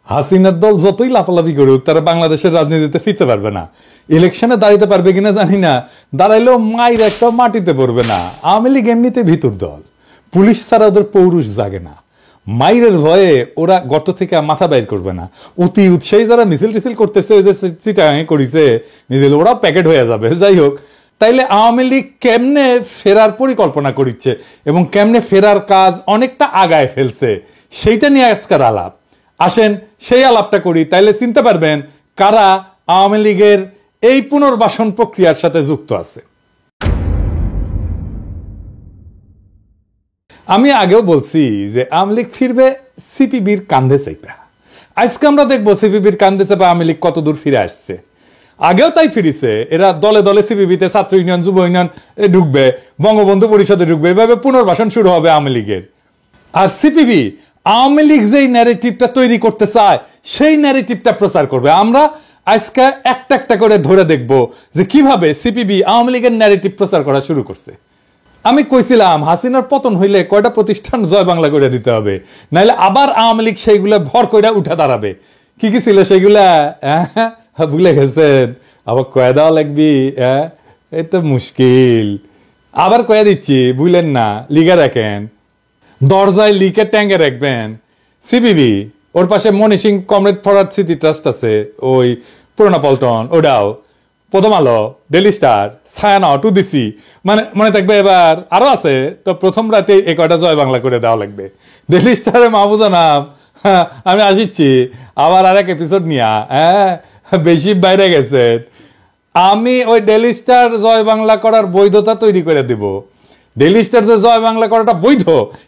হাসিনার দল যতই লাফালাফি করুক তারা বাংলাদেশের রাজনীতিতে ফিরতে পারবে না। ইলেকশনে দাঁড়াইতে পারবে কিনা জানি না, দাঁড়াইলেও মায়ের একটা মাটিতে পড়বে না। আওয়ামী লীগ এমনিতে ভিতর দল, পুলিশ ছাড়া ওদের পৌরুষ জাগে না। মাইরের ভয়ে ওরা গর্ত থেকে মাথা বাইর করবে না। অতি উৎসাহী যারা মিছিল টিছিল করতেছে, ওই যে চিটাগাঙে করেছে মিছিল, ওরা প্যাকেট হয়ে যাবে। যাই হোক, তাইলে আওয়ামী লীগ কেমনে ফেরার পরিকল্পনা করছে এবং কেমনে ফেরার কাজ অনেকটা আগায় ফেলছে, সেইটা নিয়ে আজকের আলাপ। আসেন সেই আলাপটা করি, তাইলে চিনতে পারবেন কারা আওয়ামী লীগের এই পুনর্বাসন প্রক্রিয়ার সাথে যুক্ত আছে। আমি আগেও বলছি যে আওয়ামী লীগ ফিরবে সিপিবির কান্ধে চেপে। আজকে আমরা দেখবো সিপিবির কান্ধে চেপে আওয়ামী লীগ কত দূর ফিরে আসছে। আগেও তাই ফিরেছে, এরা দলে দলে সিপিবিতে ছাত্র ইউনিয়ন, যুব ইউনিয়ন ঢুকবে, বঙ্গবন্ধু পরিষদে ঢুকবে, এভাবে পুনর্বাসন শুরু হবে আওয়ামী লীগের। আর সিপিবি আওয়ামী লীগ যেই ন্যারেটিভটা তৈরি করতে চায় সেই ন্যারেটিভটা প্রচার করবে। আমরা আজকে একটা একটা করে ধরে দেখব যে কিভাবে সিপিবি আওয়ামী লীগের ন্যারেটিভ প্রচার করা শুরু করছে। আমি কইছিলাম হাসিনার পতন হইলে কয়টা প্রতিষ্ঠান জয় বাংলা করে দিতে হবে, নাইলে আবার আওয়ামী লীগ সেইগুলা ভর কইরা উঠে দাঁড়াবে। কি কি ছিল সেগুলা ভুলে গেছেন? আবার কয়ে দেওয়া লাগবি, এই তো মুশকিল। আবার কয়ে দিচ্ছি, ভুলেন না, লিখে রাখেন, দরজায় লিখে ট্যাঙ্গে রাখবেন। সিপিবি, ওর পাশে মনি সিং কমরেড ফরওয়ার্ড স্মৃতি ট্রাস্ট আছে, ওই পুরোনো পল্টন, ওটাও, প্রথম আলো, ডেইলি স্টার, ছায়ানট, উদিসি, মানে মনে থাকবে। এবার আরো আছে, তো প্রথম রাতে এ কয়টা জয় বাংলা করে দেওয়া লাগবে। ডেইলি স্টারে মাহবুজা নাম, আমি আসিচ্ছি আবার আর এক এপিসোড নিয়া, বেশি বাইরে গেছে। আমি ওই ডেইলি স্টার জয় বাংলা করার বৈধতা তৈরি করে দিব। ডেইলি স্টার যে জয় বাংলা করাটা বৈধ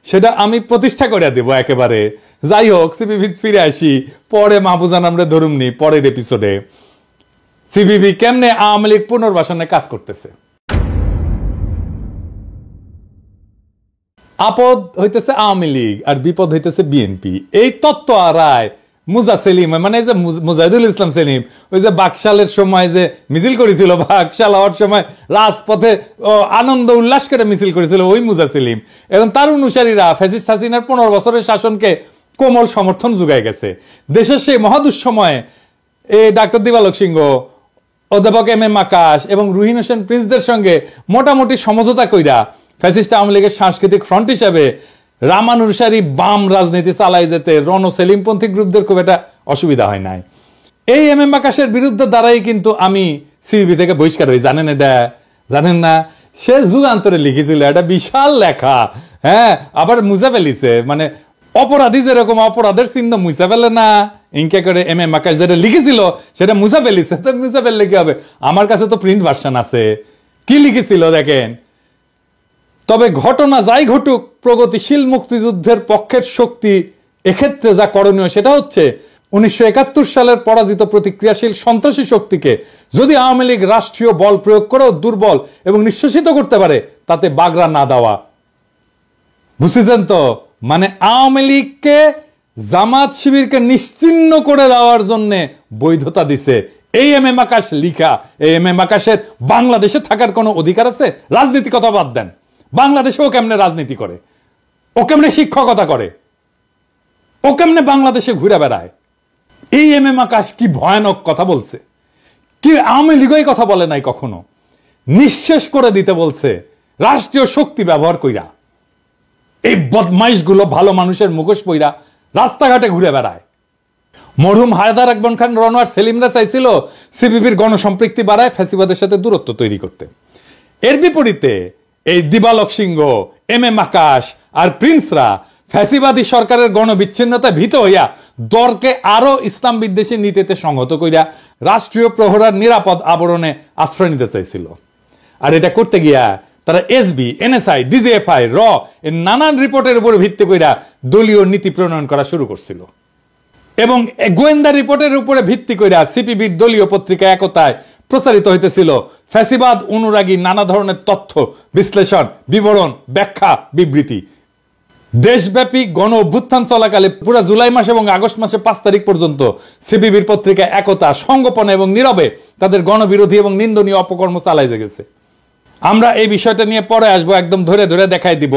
সেটা আমি প্রতিষ্ঠা করে দেব একেবারে। যাই হোক, সিপিবি ফিরে আসি, পরে মাহবুজান আমরা ধরুমনি পরের এপিসোডে সিপিবি কেমনে আওয়ামী লীগ পুনর্বাসনে কাজ করতেছে। আপদ হইতেছে আওয়ামী লীগ আর বিপদ হইতেছে বিএনপি। এই তত্ত্ব আড়ায় মুজা সেলিম, মানে যে মুজাহিদুল ইসলাম সেলিম, ওই যে বাকশালের সময় যে মিছিল করেছিল, বাকশাল হওয়ার সময় রাজপথে আনন্দ উল্লাস করে মিছিল করেছিল, ওই মুজা সেলিম এবং তার অনুসারীরা ফ্যাসিস্ট হাসিনার 15 বছরের শাসনকে কোমল সমর্থন যোগায় গেছে। দেশের সেই মহাদুঃসময়ে এই ডাক্তার দিবালোক সিংহ, অধ্যাপক এম এম আকাশ এবং রুহিন হোসেন প্রিন্সদের সঙ্গে মোটামুটি সমঝোতা কইরা ফ্যাসিস্ট আওয়ামী লীগের সাংস্কৃতিক ফ্রন্ট হিসেবে রামানুসারী বাম রাজনীতি চালাই যেতে রণ সেলিমপন্থী গ্রুপদের খুব একটা অসুবিধা হয় নাই। এই এম এম আকাশের বিরুদ্ধে দ্বারাই কিন্তু আমি সিপিবি থেকে বহিষ্কার হই। জানেন এটা? জানেন না? সে যুগান্তরে লিখেছিল, এটা বিশাল লেখা। আবার মুছে ফেলিছে, মানে অপরাধী যেরকম অপরাধের চিহ্ন মুছে ফেলে না, ইনকে করে এম এম আকাশ যেটা লিখেছিল সেটা মুছে ফেলিছে। তো মুছে ফেললে কি হবে? আমার কাছে তো প্রিন্ট ভার্সন আছে, কি লিখেছিল দেখেন। তবে ঘটনা যাই ঘটুক, প্রগতিশীল মুক্তিযুদ্ধের পক্ষের শক্তি এক্ষেত্রে যা করণীয় সেটা হচ্ছে 1971 সালের পরাজিত প্রতিক্রিয়াশীল সন্ত্রাসী শক্তিকে যদি আওয়ামী লীগ রাষ্ট্রীয় বল প্রয়োগ করেও দুর্বল এবং নিঃশেষিত করতে পারে, তাতে বাগড়া না দেওয়া। বুঝেছেন তো? মানে আওয়ামী লীগকে, জামাত শিবিরকে নিশ্চিহ্ন করে দেওয়ার জন্য বৈধতা দিছে এই এম এম আকাশ লিখা। এই এম এম আকাশের বাংলাদেশে থাকার কোনো অধিকার আছে? রাজনীতি কথা বাদ দেন, বাংলাদেশেও কেমনে রাজনীতি করে, ও কেমনে শিক্ষকতা করে, ও কেমনে বাংলাদেশে ঘুরে বেড়ায়। এই এম এম আকাশ কি ভয়ানক কথা বলছে! কি আওয়ামী লীগই কথা বলে নাই কখনো, নিঃশেষ করে দিতে বলছে রাষ্ট্রীয় শক্তি ব্যবহার কইরা। এই বদমাইশগুলো ভালো মানুষের মুখোশ পইরা রাস্তাঘাটে ঘুরে বেড়ায়। মরহুম হায়দার আকবর খান, রনোয়ার সেলিমরা চাইছিল সিপিবির গণসম্পৃক্তি বাড়ায় ফ্যাসিবাদের সাথে দূরত্ব তৈরি করতে। এর বিপরীতে এই দিবালোক সিংহ, এম এম আকাশ আর প্রিন্সরা ফ্যাসিবাদী সরকারের গণবিচ্ছিন্নতা ভীত হইয়া দরকে আরো ইসলাম বিদ্বেষী নীতিতে সংহত কইরা রাষ্ট্রীয় প্রহরার নিরাপদ আবরণে আশ্রয় নিতে চাইছিল। আর এটা করতে গিয়া তারা এসবি, এনএসআই, ডিজিএফআই, র এর নানান রিপোর্টের উপর ভিত্তি কইরা দলীয় নীতি প্রণয়ন করা শুরু করছিল এবং গোয়েন্দা রিপোর্টের উপরে ভিত্তি কইরা সিপিবির দলীয় পত্রিকা একতায় প্রচারিত হইতেছিল ফ্যাসিবাদ অনুরাগী নানা ধরনের তথ্য, বিশ্লেষণ, বিবরণ, ব্যাখ্যা, বিবৃতি। দেশব্যাপী গণ অভ্যুত্থান চলাকালে পুরা জুলাই মাস এবং আগস্ট মাসে 5 তারিখ পর্যন্ত সিপিবির পত্রিকা একতা সংগোপনে এবং নীরবে তাদের গণবিরোধী এবং নিন্দনীয় অপকর্ম চালাই গেছে। আমরা এই বিষয়টা নিয়ে পরে আসবো, একদম ধরে ধরে দেখাই দিব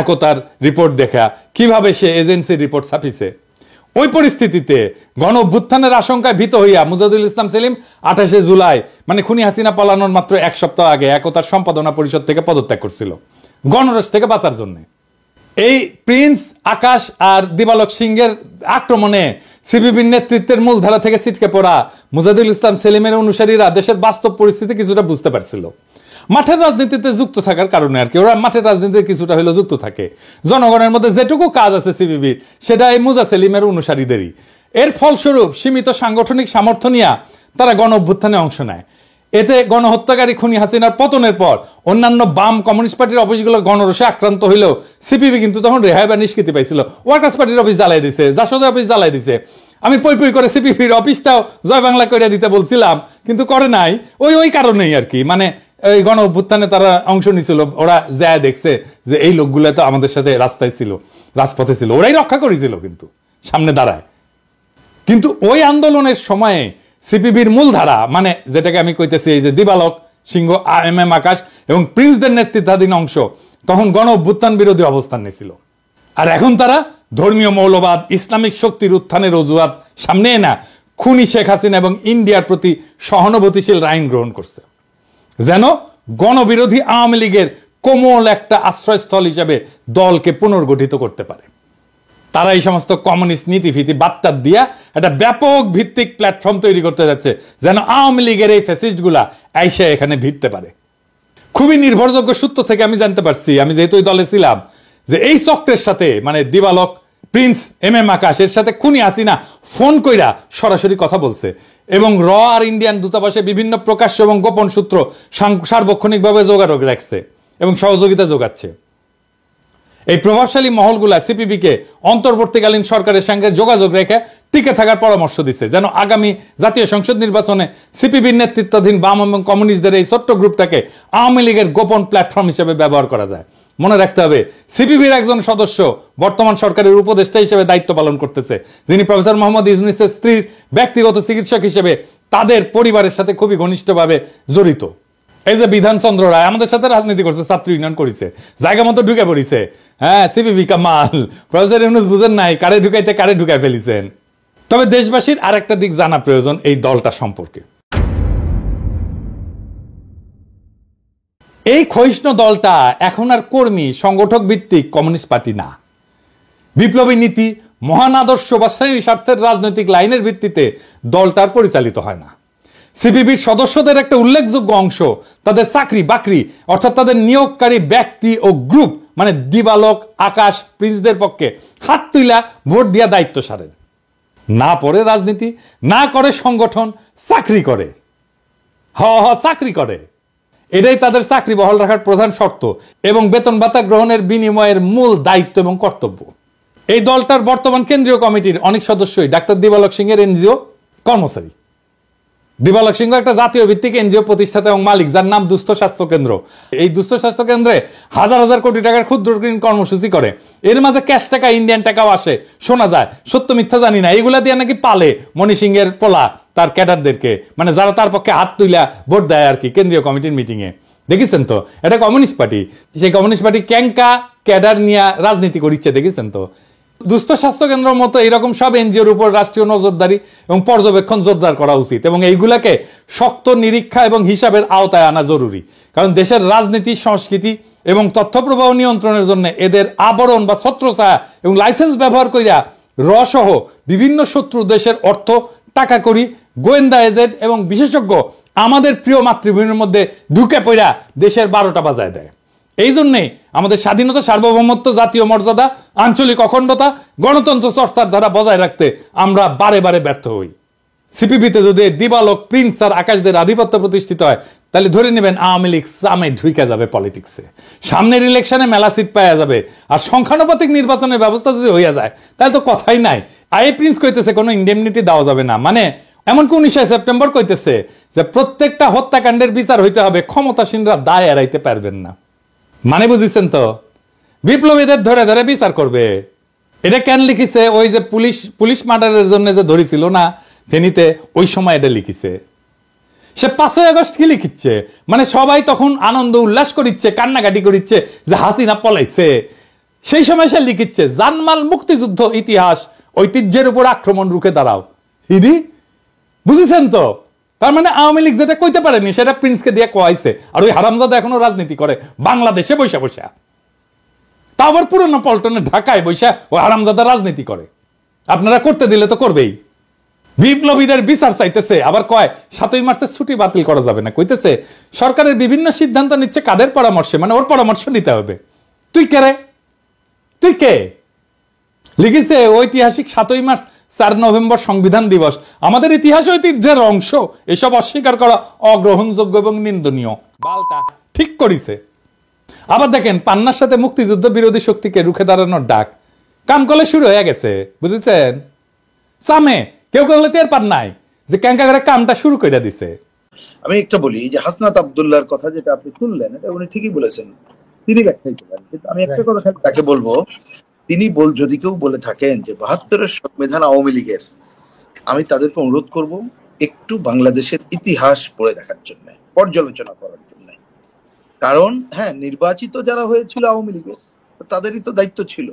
একতার রিপোর্ট দেখা, কিভাবে সে এজেন্সির রিপোর্ট ছাপিছে। ওই পরিস্থিতিতে গণ অভ্যুত্থানের আশঙ্কায় ভীত হইয়া মুজাহিদুল ইসলাম সেলিম 28 জুলাই মানে খুনি হাসিনা পালানোর মাত্র এক সপ্তাহ আগে একতার সম্পাদনা পরিষদ থেকে পদত্যাগ করছিল গণরোষ থেকে বাঁচার জন্য। এই প্রিন্স আকাশ আর দিবালক সিংহের আক্রমণে সিপিবির নেতৃত্বের মূলধারা থেকে ছিটকে পড়া মুজাহিদুল ইসলাম সেলিমের অনুসারীরা দেশের বাস্তব পরিস্থিতি কিছুটা বুঝতে পারছিল। মাঠের রাজনীতিতে যুক্ত থাকার কারণে আর কি, ওরা মাঠের রাজনীতিতে কিছুটা হলেও যুক্ত থাকে। জনগণের মধ্যে যেটুকু কাজ আছে সিপিবির সেটা এই মুজা সেলিমের অনুসারীদেরই। এর ফলস্বরূপ সীমিত সাংগঠনিক সামর্থ্য নিয়ে তারা গণ অভ্যুত্থানে অংশ নেয়। এতে গণহত্যাকারী খুনি হাসিনার পতনের পর অন্যান্য বাম কমিউনিস্ট পার্টির অফিসগুলো গণরোষে আক্রান্ত হইলেও সিপিবি কিন্তু তখন রেহাই বা নিষ্কৃতি পাইছিল। ওয়ার্কার্স পার্টির অফিস জ্বালাই দিছে, জাসদের অফিস জ্বালাই দিছে। আমি পই পই করে সিপিবির অফিসটাও জয় বাংলা করে দিতে বলছিলাম, কিন্তু করে নাই। ওই কারণেই আর কি, মানে এই গণ অভ্যুত্থানে তারা অংশ নিছিল। ওরা যায় দেখছে যে এই লোকগুলো তো আমাদের সাথে রাস্তায় ছিল, রাজপথে ছিল, ওরাই রক্ষা করেছিল কিন্তু সামনে দাঁড়ায়। কিন্তু ওই আন্দোলনের সময়ে সিপিবির মূলধারা, মানে যেটাকে আমি কইতেছি এই যে দিবালক সিংহ, এম আকাশ এবং প্রিন্সদের নেতৃত্বাধীন অংশ তখন গণ অভ্যুত্থান বিরোধী অবস্থান নিয়েছিল। আর এখন তারা ধর্মীয় মৌলবাদ, ইসলামিক শক্তির উত্থানের অজুহাত সামনে এনে খুনি শেখ হাসিনা এবং ইন্ডিয়ার প্রতি সহানুভূতিশীল আইন গ্রহণ করছে, যেন গণবিরোধী আওয়ামী লীগের কোমল একটা আশ্রয়স্থল হিসেবে দলকে পুনর্গঠিত করতে পারে। তারা এই সমস্ত কমিউনিস্ট নীতিফিতি বার্তা দিয়া একটা ব্যাপক ভিত্তিক প্ল্যাটফর্ম তৈরি করতে যাচ্ছে, যেন আওয়ামী লীগের এই ফ্যাসিস্ট গুলা আইসা এখানে ভিড়তে পারে। খুবই নির্ভরযোগ্য সূত্র থেকে আমি জানতে পারছি, আমি যেহেতু ওই দলে ছিলাম, যে এই চক্রের সাথে মানে দিবালক, প্রিন্স, এম আকাশ এর সাথে খুনি হাসিনা ফোন কইরা সরাসরি কথা বলছে এবং র আর ইন্ডিয়ান দূতাবাসে বিভিন্ন প্রকাশ্য এবং গোপন সূত্র সার্বক্ষণিকভাবে যোগাযোগ রাখছে এবং সহযোগিতা যোগাচ্ছে। এই প্রভাবশালী মহলগুলা সিপিবিকে অন্তর্বর্তীকালীন সরকারের সঙ্গে যোগাযোগ রেখে টিকে থাকার পরামর্শ দিচ্ছে, যেন আগামী জাতীয় সংসদ নির্বাচনে সিপিবির নেতৃত্বাধীন বাম এবং কমিউনিস্টদের এই ছোট্ট গ্রুপটাকে আওয়ামী লীগের গোপন প্ল্যাটফর্ম হিসেবে ব্যবহার করা যায়। মনে রাখতে হবে, সিপিবির একজন সদস্য বর্তমান সরকারের উপদেষ্টা হিসেবে দায়িত্ব পালন করতেছে, যিনি প্রফেসর মোহাম্মদ ইউনূসের স্ত্রীর ব্যক্তিগত চিকিৎসক হিসেবে তাদের পরিবারের সাথে খুবই ঘনিষ্ঠভাবে জড়িত। এই যে বিধানচন্দ্র রায় আমাদের সাথে রাজনীতি করছে, ছাত্র ইউনিয়ন করেছে, জায়গা মতো ঢুকে পড়িছে। হ্যাঁ, সিপিবি কামাল, প্রফেসর ইউনূস বুঝেন নাই কারে ঢুকাইতে কারে ঢুকাই ফেলিছেন। তবে দেশবাসীর আরেকটা দিক জানা প্রয়োজন এই দলটা সম্পর্কে। এই ক্ষয়িষ্ণু দলটা এখন আর কর্মী সংগঠক ভিত্তিক কমিউনিস্ট পার্টি না। বিপ্লবী নীতি, মহান আদর্শ বা শ্রেণী স্বার্থের রাজনৈতিক লাইনের ভিত্তিতে দলটার পরিচালিত হয় না। সিপিবির সদস্যদের একটা উল্লেখযোগ্য অংশ তাদের চাকরি বাকরি অর্থাৎ তাদের নিয়োগকারী ব্যক্তি ও গ্রুপ মানে দিবালক, আকাশ, প্রিন্সদের পক্ষে হাত তুইলা ভোট দিয়া দায়িত্ব সারেন। না পড়ে রাজনীতি, না করে সংগঠন, চাকরি করে। চাকরি করে, এটাই তাদের চাকরি বহাল রাখার প্রধান শর্ত এবং বেতন ভাতা গ্রহণের বিনিময়ের মূল দায়িত্ব এবং কর্তব্য। এই দলটার বর্তমান কেন্দ্রীয় কমিটির অনেক সদস্যই ডাক্তার দিবালক সিংহের এনজিও কর্মচারী। দিবালক সিংহ একটা জাতীয় ভিত্তিক এনজিও প্রতিষ্ঠাতা এবং মালিক, যার নাম দুস্থ স্বাস্থ্য কেন্দ্র। এই দুস্থ স্বাস্থ্য কেন্দ্রে হাজার হাজার কোটি টাকার ক্ষুদ্র ঋণ কর্মসূচি করে। এর মাঝে ক্যাশ টাকা, ইন্ডিয়ান টাকাও আসে, শোনা যায়, সত্য মিথ্যা জানি না। এগুলা দিয়ে নাকি পালে মণি সিংহের পোলা তার ক্যাডারদেরকে, মানে যারা তার পক্ষে হাত তুইলা ভোট দেয় আর কি কেন্দ্রীয় কমিটির মিটিং এ। দেখেছেন তো, এটা কমিউনিস্ট পার্টি। সেই কমিউনিস্ট পার্টি ক্যাঙ্কা ক্যাডার নিয়ে রাজনীতি করিচ্ছে, দেখেছেন তো। দুস্থ স্বাস্থ্য কেন্দ্রের মতো এরকম সব এনজিওর উপর রাষ্ট্রীয় নজরদারি এবং পর্যবেক্ষণ জোরদার করা উচিত এবং এইগুলাকে শক্ত নিরীক্ষা এবং হিসাবের আওতায় আনা জরুরি। কারণ দেশের রাজনীতি, সংস্কৃতি এবং তথ্য প্রবাহ নিয়ন্ত্রণের জন্য এদের আবরণ বা ছত্রছায়া এবং লাইসেন্স ব্যবহার করিয়া সহ বিভিন্ন শত্রু দেশের অর্থ, টাকা কড়ি, গোয়েন্দা এজেন্ট এবং বিশেষজ্ঞ আমাদের প্রিয় মাতৃভূমির মধ্যে ঢুকে পড়া দেশের 12টা বাজায় দেয়। এই জন্যেই আমাদের স্বাধীনতা, সার্বভৌমত্ব, জাতীয় মর্যাদা, আঞ্চলিক অখণ্ডতা, গণতন্ত্র চর্চার ধারা বজায় রাখতে আমরা বারে বারে ব্যর্থ হই। সিপিবিতে যদি দিবালক, প্রিন্স আর আকাশদের আধিপত্য প্রতিষ্ঠিত হয়, তাহলে ধরে নেবেন আওয়ামী লীগ সামে ঢুকে যাবে পলিটিক্সে। সামনের ইলেকশনে মেলা সিট পাওয়া যাবে। আর সংখ্যানুপাতিক নির্বাচনের ব্যবস্থা যদি হইয়া যায়, তাহলে তো কথাই নাই। আই প্রিন্স কইতেছে কোনো ইন্ডেমনিটি দেওয়া যাবে না, মানে এমনকি 19 সেপ্টেম্বর কইতেছে যে প্রত্যেকটা হত্যাকাণ্ডের বিচার হইতে হবে, ক্ষমতাসীনরা দায় এড়াইতে পারবেন না। মানে বুঝিছেন তো, বিপ্লবীদের ধরে ধরে বিচার করবে। এটা কেন লিখিছে? ওই যে পুলিশ মার্ডারের জন্য যে ধরেছিল না ফেনীতে, ওই সময় এটা লিখিছে। সে 5ই আগস্ট কি লিখিচ্ছে, মানে সবাই তখন আনন্দ উল্লাস করিচ্ছে, কান্নাকাটি করিচ্ছে যে হাসিনা পলাইছে। সেই সময় সে লিখিচ্ছে জানমাল মুক্তিযুদ্ধ ইতিহাস ঐতিহ্যের উপর আক্রমণ রুখে দাঁড়াও। হিদি বুঝেছেন তো? তার মানে আওয়ামী লীগ যেটা কইতে পারেনি সেটা প্রিন্সকে দিয়ে কয়াইছে, আর ওই হারামজাদা এখনো রাজনীতি করে বাংলাদেশে বৈশা বৈশা, তা আবার পুরনো পল্টনে ঢাকায় বৈশা ওই হারামজাদা রাজনীতি করে। আপনারা করতে দিলে তো করবেই। বিপ্লবীদের বিচার চাইতেছে, আবার কয় 7ই মার্চের ছুটি বাতিল করা যাবে না। কইতেছে সরকারের বিভিন্ন সিদ্ধান্ত নিচ্ছে কাদের পরামর্শে, মানে ওর পরামর্শ নিতে হবে। তুই কে রে? তুই কে? লিখেছে ঐতিহাসিক 7ই মার্চ 4 নভেম্বর সংবিধান দিবস আমাদের ইতিহাস ঐতিহ্যের অংশ, এসব অস্বীকার করা অগ্রহণযোগ্য এবং নিন্দনীয়। বালটা ঠিক করিছে। আবার দেখেন পান্নার সাথে মুক্তিযুদ্ধ বিরোধী শক্তিকে রুখে দাঁড়ানোর ডাক কামকলে শুরু হয়ে গেছে, বুঝেছেন? সামে কেউ কেউ টের পান নাই যে ক্যাঙ্কা করে কামটা শুরু করে দিছে। আমি একটা বলি যে হাসনাত আব্দুল্লাহর কথা যেটা আপনি তুললেন, এটা উনি ঠিকই বলেছেন, তিনি ব্যাখ্যা দিতে পারেন, কিন্তু আমি একটা কথা তাকে বলবো, তিনি যদি কেউ বলে থাকেন যে 72-এর সংবিধান আওয়ামী লীগের, আমি তাদেরকে অনুরোধ করব একটু বাংলাদেশের ইতিহাস পড়ে দেখার জন্য, পর্যালোচনা করার জন্য। কারণ হ্যাঁ, নির্বাচিত যারা হয়েছিল আওয়ামী লীগের তাদেরই তো দায়িত্ব ছিল,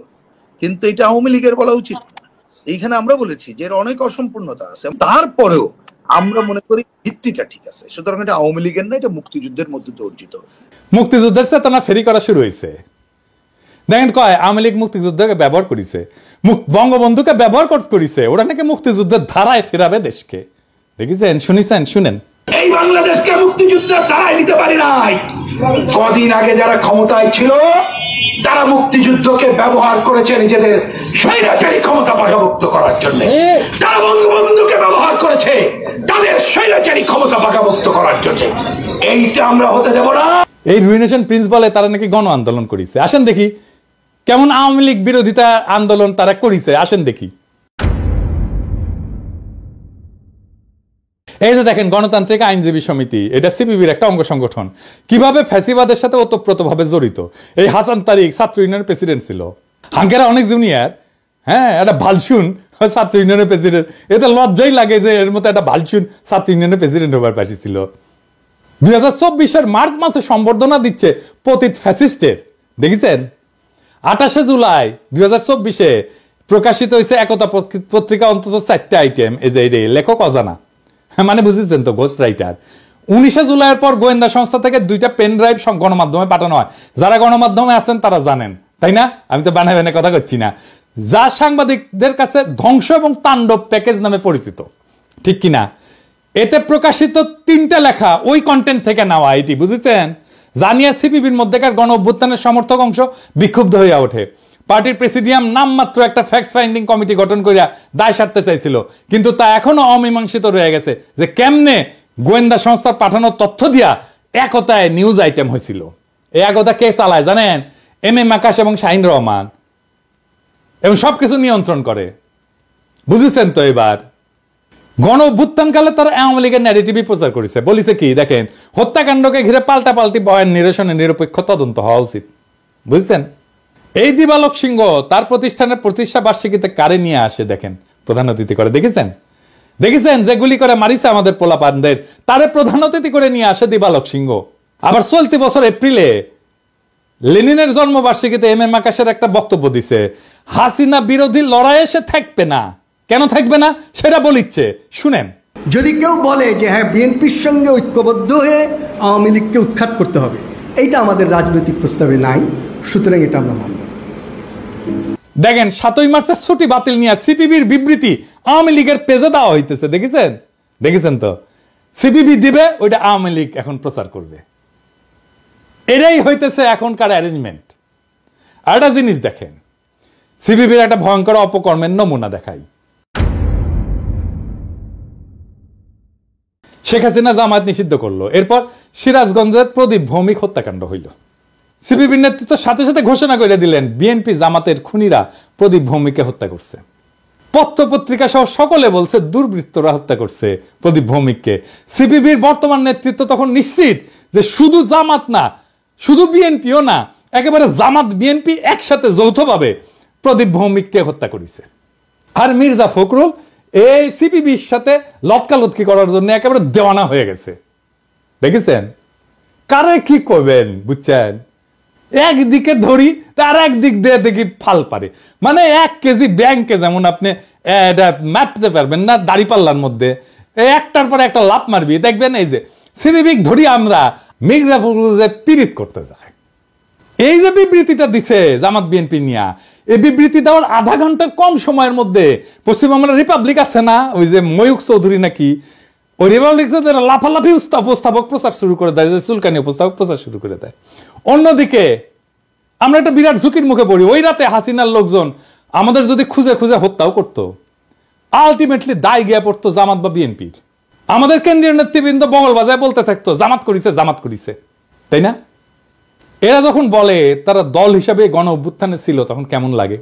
কিন্তু এটা আওয়ামী লীগের বলা উচিত। এইখানে আমরা বলেছি যে এর অনেক অসম্পূর্ণতা আছে, তারপরেও আমরা মনে করি ভিত্তিটা ঠিক আছে। সুতরাং এটা আওয়ামী লীগের না, এটা মুক্তিযুদ্ধের মধ্যে দিয়ে অর্জিত। মুক্তিযুদ্ধের চেতনা ফেরি করা শুরু হয়েছে। দেখেন কয় আওয়ামী লীগ মুক্তিযুদ্ধকে ব্যবহার করেছে, বঙ্গবন্ধুকে ব্যবহার করেছে, ওরা নাকি মুক্তিযুদ্ধের ধারায় ফেরাবে দেশকে। দেখেছেন, শুনেছেন? শুনেন, এই বাংলাদেশকে মুক্তিযুদ্ধের ধারায় নিতে পারি নাই। কদিন আগে যারা ক্ষমতায় ছিল তারা মুক্তিযুদ্ধকে ব্যবহার করেছে নিজেদের স্বৈরাচারী ক্ষমতা পাকাভুক্ত করার জন্য। তারা বঙ্গবন্ধুকে ব্যবহার করেছে তাদের স্বৈরাচারী ক্ষমতা পাকাভুক্ত করার জন্য। এইটা আমরা হতে দেব না। এই রুইনেশন প্রিন্স বলে তারা নাকি গণ আন্দোলন করেছে। আসেন দেখি কেমন আওয়ামী লীগ বিরোধিতা আন্দোলন তারা করেছে, আসেন দেখি। এই যে দেখেন গণতান্ত্রিক আইনজীবী সমিতি, এটা সিপিবির একটা অঙ্গ সংগঠন, কিভাবে ফ্যাসিবাদের সাথে ওতপ্রোতভাবে জড়িত। এই হাসান তারিক ছাত্র ইউনিয়নের প্রেসিডেন্ট ছিল, হাঙ্কেরা অনেক জুনিয়র, হ্যাঁ, একটা ভালসুন ছাত্র ইউনিয়নের প্রেসিডেন্ট। এতে লজ্জাই লাগে যে এর মতো একটা ভালসুন ছাত্র ইউনিয়নের প্রেসিডেন্ট হবার পাঠিয়েছিল। 2024-এর মার্চ মাসে সম্বর্ধনা দিচ্ছে পতিত ফ্যাসিস্টের। দেখেছেন 28শে জুলাই 2024-এ প্রকাশিত হয়েছে একতা পত্রিকা, অন্তত 4টা আইটেম। এই যে লেখক অজানা, মানে বুঝেছেন তো, ঘোস্ট রাইটার। 19শে জুলাইয়ের পর গোয়েন্দা সংস্থা থেকে 2টা পেন ড্রাইভ গণমাধ্যমে পাঠানো হয়। যারা গণমাধ্যমে আছেন তারা জানেন, তাই না? আমি তো বানায় বানায় কথা করছি না। যা সাংবাদিকদের কাছে ধ্বংস এবং তাণ্ডব প্যাকেজ নামে পরিচিত, ঠিক কিনা? এতে প্রকাশিত 3টা লেখা ওই কন্টেন্ট থেকে নেওয়া, এটি বুঝেছেন? জানিয়ে সিপিবির মধ্যেকার গণ অভ্যুত্থানের সমর্থক অংশ বিক্ষুব্ধ হইয়া ওঠে। পার্টির প্রেসিডিয়াম নামমাত্র একটা ফ্যাক্ট ফাইন্ডিং কমিটি গঠন করিয়া দায় সারতে চাইছিল, কিন্তু তা এখনো অমীমাংসিত রয়ে গেছে যে কেমনে গোয়েন্দা সংস্থার পাঠানো তথ্য দিয়া একতায় নিউজ আইটেম হয়েছিল। এই একতা কে চালায় জানেন? এম আকাশ এবং শাহিন রহমান, এবং সবকিছু নিয়ন্ত্রণ করে। বুঝেছেন তো? এবার গণ অভ্যুত্থানকালে তারা আওয়ামী লীগের ন্যারেটিভই প্রচার করেছে। বলিছে কি দেখেন, হত্যাকাণ্ডকে ঘিরে পাল্টাপাল্টি বয়ান নিরসনে নিরপেক্ষ তদন্ত হওয়া উচিত। বুঝছেন? এই দিবালোক সিংহ তার প্রতিষ্ঠানের প্রতিষ্ঠা বার্ষিকীতে কারে নিয়ে আসে দেখেন, প্রধান অতিথি করে। দেখেছেন যেগুলি করে মারিছে আমাদের পোলাপানদের, তারে প্রধান অতিথি করে নিয়ে আসে দিবালোক সিংহ। আবার চলতি বছর এপ্রিলে লেনিনের জন্মবার্ষিকীতে এম আকাশের একটা বক্তব্য দিছে, হাসিনা বিরোধী লড়াইয়ে সে থাকবে না। কেন থাকবে না সেটা বলিচ্ছে, শুনেন। যদি কেউ বলে যে হ্যাঁ বিএনপির সঙ্গে ঐক্যবদ্ধ হয়ে আওয়ামী লীগকে উৎখাত করতে হবে, এইটা আমাদের রাজনৈতিক প্রস্তাবে নাই, সুতরাং এটা আমরা মানব। দেখেন 7ই মার্চের ছুটি বাতিল নিয়ে সিপিবির বিবৃতি আওয়ামী লীগের পেজে দেওয়া হইতেছে। দেখেছেন তো? সিপিবি দিবে, ওইটা আওয়ামী লীগ এখন প্রচার করবে। এটাই হইতেছে এখনকার অ্যারেঞ্জমেন্ট। আর একটা জিনিস দেখেন, সিপিবির একটা ভয়ঙ্কর অপকর্মের নমুনা দেখাই। শেখ হাসিনা জামায়াত নিষিদ্ধ করলো, এরপর সিরাজগঞ্জের প্রদীপ ভৌমিক হত্যাকাণ্ড হইল। সিপিবির নেতৃত্ব সাথে সাথে ঘোষণা করে দিলেন বিএনপি জামাতের খুনিরা প্রদীপ ভৌমিককে হত্যা করছে। পত্র পত্রিকা সহ সকলে বলছে দুর্বৃত্তরা হত্যা করছে প্রদীপ ভৌমিককে। সিপিবির বর্তমান নেতৃত্ব তখন নিশ্চিত যে শুধু জামাত না, শুধু বিএনপিও না, একেবারে জামাত বিএনপি একসাথে যৌথভাবে প্রদীপ ভৌমিককে হত্যা করেছে। আর মির্জা ফখরুল এই সিপিবির সাথে লটকালটকি করার জন্য একেবারে দেওয়ানা হয়ে গেছে। দেখেছেন কারে কি করবেন, বুঝছেন? একদিকে ধরি আর একদিক দিয়ে দেখি ফাল পারে। মানে 1 কেজি ব্যাংকে যেমন আপনি এটা মাপতে পারবেন না দাড়িপাল্লার মধ্যে, একটার পর একটা লাভ মারবি, দেখবেন এই যে সিভিক ধরি আমরা মির্জাফর যে পীড়িত করতে যায়। এই যে বিবৃতিটা দিছে জামাত বিএনপি নিয়া, এই বিবৃতি দেওয়ার আধা ঘন্টার কম সময়ের মধ্যে পশ্চিমবঙ্গের রিপাবলিক আছে না, ওই যে ময়ূক চৌধুরী নাকি, ওই রিপাবলিক লাফালাফি উপস্থাপক প্রচার শুরু করে দেয়, চুলকানি উপস্থাপক প্রচার শুরু করে দেয়। অন্যদিকে আমরা একটা বিরাট ঝুঁকির মুখে পড়ি। ওই রাতে হাসিনার লোকজন আমাদের যদি খুঁজে খুঁজে হত্যাও করতো, আলটিমেটলি দায় গিয়ে পড়তো জামাত বা বিএনপির। আমাদের কেন্দ্রীয় নেতৃবৃন্দ বগল বাজায় বলতে থাকতো জামাত করিছে, জামাত করিছে, তাই না? এরা যখন বলে তারা দল হিসাবে গণ অভ্যুত্থানে ছিল, তখন কেমন লাগে?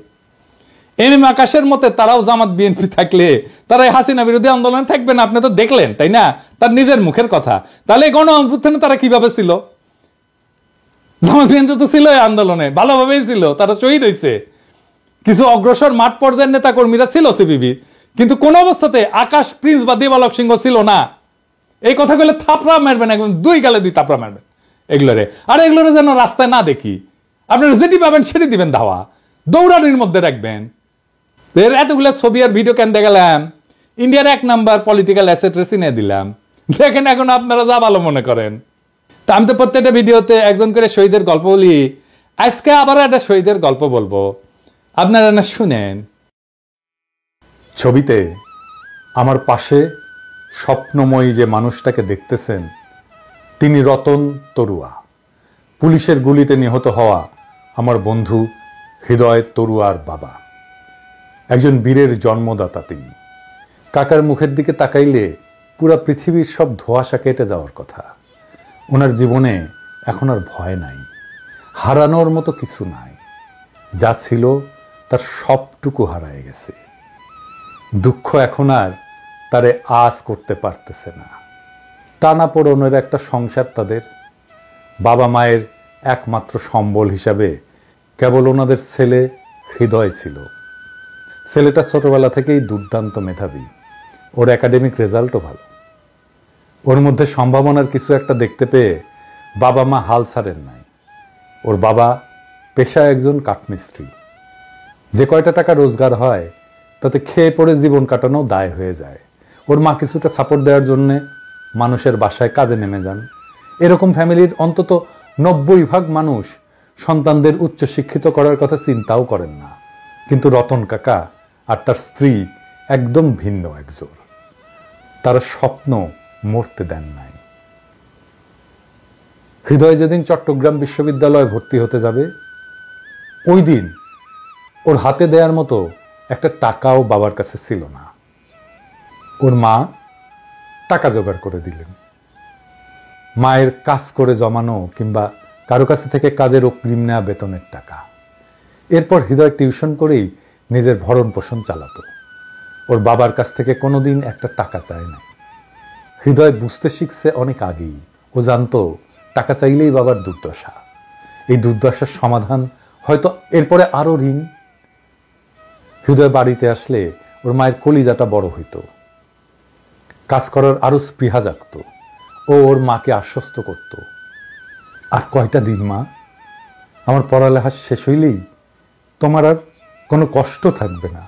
এম আকাশের মতে তারাও জামাত বিএনপি থাকলে তারা হাসিনা বিরোধী আন্দোলনে থাকবে না, আপনি তো দেখলেন, তাই না? তার নিজের মুখের কথা। তাহলে গণ অভ্যুত্থানে তারা কিভাবে ছিল? জামাত বিএনপি তো ছিল এই আন্দোলনে, ভালোভাবেই ছিল, তারা শহীদ হয়েছে। কিছু অগ্রসর মাঠ পর্যায়ের নেতা কর্মীরা ছিল সিপিবি, কিন্তু কোন অবস্থাতে আকাশ প্রিন্স বা দেবালক সিংহ ছিল না। এই কথা বলে থাপড়া মারবেন, একদম দুই গালে দুই থাপড়া মারবেন এগুলোরে। আর এগুলোরে যেন রাস্তায় না দেখি, আপনারা যেটি পাবেন সেটি দিবেন ধাওয়া, দৌড়ানির মধ্যে রাখবেন। এর এতগুলো ছবি আর ভিডিও কেন দেখালাম? ইন্ডিয়ার 1 নাম্বার পলিটিক্যাল অ্যাসেট চিনে দিলাম, দেখেন এখন আপনারা যা ভালো মনে করেন। তা আমি তো প্রত্যেকটা ভিডিওতে একজন করে শহীদের গল্প বলি, আজকে আবার একটা শহীদের গল্প বলবো, আপনারা না শুনেন। ছবিতে আমার পাশে স্বপ্নময়ী যে মানুষটাকে দেখতেছেন, তিনি রতন তরুয়া, পুলিশের গুলিতে নিহত হওয়া আমার বন্ধু হৃদয় তরুয়ার বাবা। একজন বীরের জন্মদাতা তিনি। কাকার মুখের দিকে তাকাইলে পুরা পৃথিবীর সব ধোঁয়াশা কেটে যাওয়ার কথা। ওনার জীবনে এখন আর ভয় নাই, হারানোর মতো কিছু নাই, যা ছিল তার সবটুকু হারায় গেছে। দুঃখ এখন আর তারে আজ করতে পারতেছে না। টানাপোড়েনের একটা সংসার তাদের। বাবা মায়ের একমাত্র সম্বল হিসাবে কেবল ওনাদের ছেলে হৃদয় ছিল। ছেলেটা ছোটবেলা থেকেই দুর্দান্ত মেধাবী, ওর একাডেমিক রেজাল্টও ভালো। ওর মধ্যে সম্ভাবনার কিছু একটা দেখতে পেয়ে বাবা মা হাল ছাড়েন নাই। ওর বাবা পেশায় একজন কাঠমিস্ত্রি। যে কয়টা টাকা রোজগার হয় তাতে খেয়ে পড়ে জীবন কাটানো দায় হয়ে যায়। ওর মা কিছুটা সাপোর্ট দেওয়ার জন্যে মানুষের বাসায় কাজে নেমে যান। এরকম ফ্যামিলির অন্তত 90% মানুষ সন্তানদের উচ্চশিক্ষিত করার কথা চিন্তাও করেন না। কিন্তু রতন কাকা আর তার স্ত্রী একদম ভিন্ন একজোর। তারা স্বপ্ন মরতে দেন নাই। হৃদয় যেদিন চট্টগ্রাম বিশ্ববিদ্যালয়ে ভর্তি হতে যাবে, ওই দিন ওর হাতে দেওয়ার মতো একটা টাকাও বাবার কাছে ছিল না। ওর মা টাকা জোগাড় করে দিলেন। মায়ের কাজ করে জমানো কিংবা কারো কাছে থেকে কাজের অগ্রিম নেওয়া বেতনের টাকা। এরপর হৃদয় টিউশন করেই নিজের ভরণ পোষণ চালাতো। ওর বাবার কাছ থেকে কোনোদিন একটা টাকা চায় না। হৃদয় বুঝতে শিখছে অনেক আগেই। ও জানতো টাকা চাইলেই বাবার দুর্দশা। এই দুর্দশার সমাধান হয়তো এরপরে আরো ঋণ। হৃদয় বাড়িতে আসলে ওর মায়ের কলিজাটা বড় হইতো, কাজ করার আরো স্পৃহা জাগত। ও ওর মাকে আশ্বস্ত করত, আর কয়টা দিন মা, আমার পড়ালেখা শেষ হইলেই তোমার আর কোনো কষ্ট থাকবে না,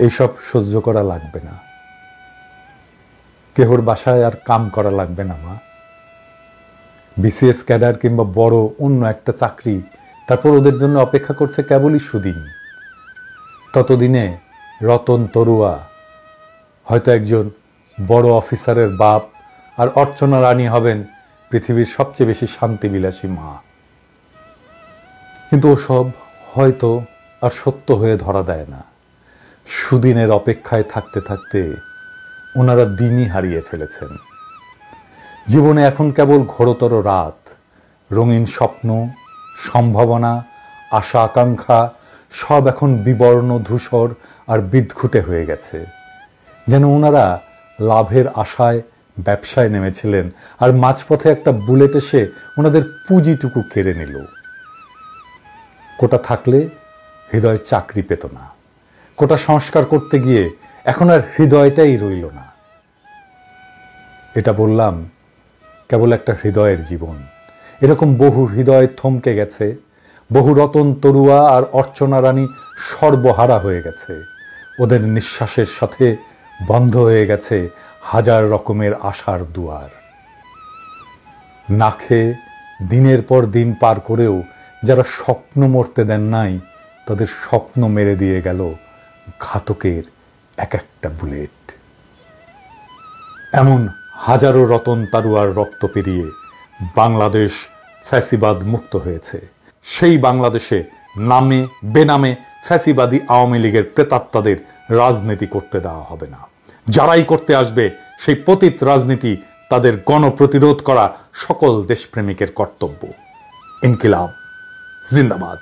এইসব সহ্য করা লাগবে না, কেহর বাসায় আর কাম করা লাগবে না মা। বিসিএস ক্যাডার কিংবা বড় অন্য একটা চাকরি তারপর ওদের জন্য অপেক্ষা করছে কেবলই সুদিন। ততদিনে রতন তরুয়া হয়তো একজন বড় অফিসারের বাপ, আর অর্চনা রানী হবেন পৃথিবীর সবচেয়ে বেশি শান্তিবিলাসী মা। কিন্তু ওসব হয়তো আর সত্য হয়ে ধরা দেয় না। সুদিনের অপেক্ষায় থাকতে থাকতে ওনারা দিনই হারিয়ে ফেলেছেন। জীবনে এখন কেবল ঘোরতর রাত, রঙিন স্বপ্ন, সম্ভাবনা, আশা আকাঙ্ক্ষা সব এখন বিবর্ণ ধূসর আর বিদঘুটে হয়ে গেছে। যেন ওনারা লাভের আশায় ব্যবসায় নেমেছিলেন, আর মাঝপথে একটা বুলেট এসে ওনাদের পুঁজিটুকু কেড়ে নিল। কোটা থাকলে হৃদয় চাকরি পেত না, কোটা সংস্কার করতে গিয়ে এখন আর হৃদয়টাই রইল না। এটা বললাম কেবল একটা হৃদয়ের জীবন। এরকম বহু হৃদয় থমকে গেছে, বহু রতন তরুয়া আর অর্চনা রানী সর্বহারা হয়ে গেছে। ওদের নিঃশ্বাসের সাথে বন্ধ হয়ে গেছে হাজার রকমের আশার দুয়ার। না খেয়ে দিনের পর দিন পার করেও যারা স্বপ্ন মরতে দেন নাই, তাদের স্বপ্ন মেরে দিয়ে গেল ঘাতকের এক একটা বুলেট। এমন হাজারো রতন তারুয়ার রক্ত পেরিয়ে বাংলাদেশ ফ্যাসিবাদ মুক্ত হয়েছে। সেই বাংলাদেশে নামে বেনামে ফ্যাসিবাদী আওয়ামী লীগের প্রেতাত্মাদের রাজনীতি করতে দেওয়া হবে না। যারাই করতে আসবে সেই পতিত রাজনীতি তাদের গণপ্রতিরোধ করা সকল দেশপ্রেমিকের কর্তব্য। ইনকিলাব জিন্দাবাদ।